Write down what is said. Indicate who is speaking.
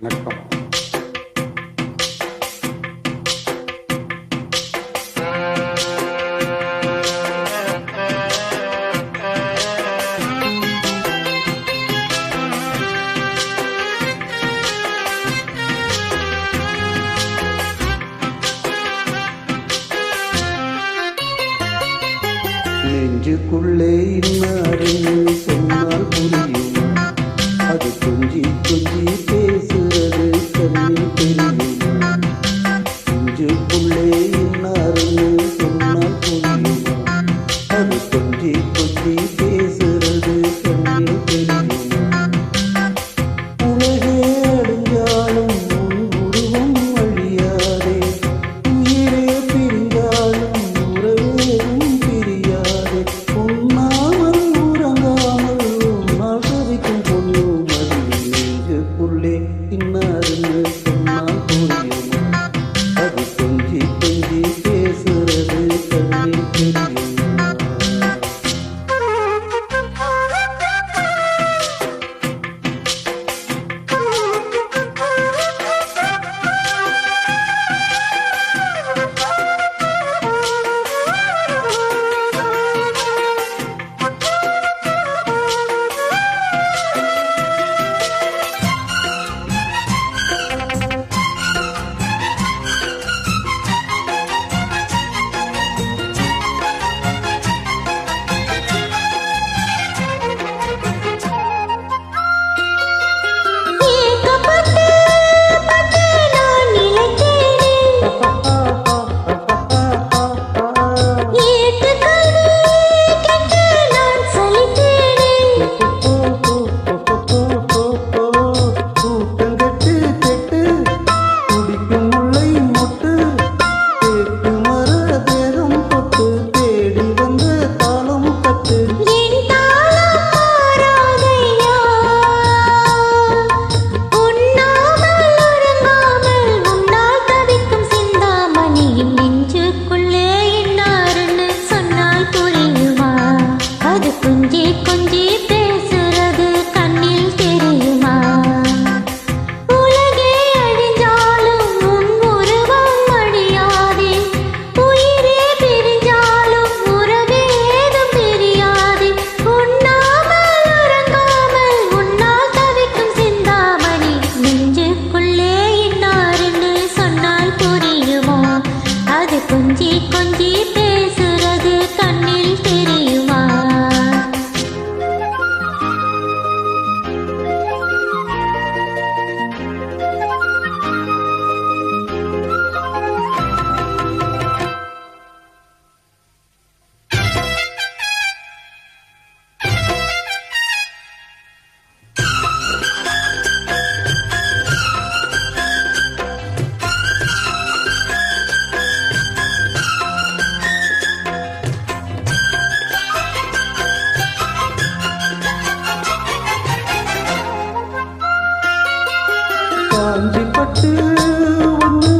Speaker 1: வணக்கம்.
Speaker 2: நெஞ்சுக்குள்ளே இன்னாருன்னு சொன்னால் புரியுமா? அது கொஞ்சி கொஞ்சி பேசுறது கண்ணில் தெரியுமா? நெஞ்சுக்குள்ளே இன்னாருன்னு சொன்னால் புரியுமா? அது கொஞ்சி கொஞ்சி பேசுறது கண்ணில் தெரியுமா? உலகே அழிஞ்சாலும் உன் உருவம் அழியாதே, உயிரே பிரிந்தாலும் உறவேதும் பிரியாதே. உண்ணாமல் உறங்காமல் உன்னால் தவிக்கும் பொண்ணும் அது நெஞ்சுக்குள்ளே இன்னாருன்னு சொன்னால் புரியுமா? அது கொஞ்சி கொஞ்சி பேசுறது கண்ணில் தெரியுமா?
Speaker 3: கொஞ்சி கொஞ்சி பேசுறது கண்ணில் தெரியுமா?
Speaker 2: காஞ்சி பட்டு ஒன்று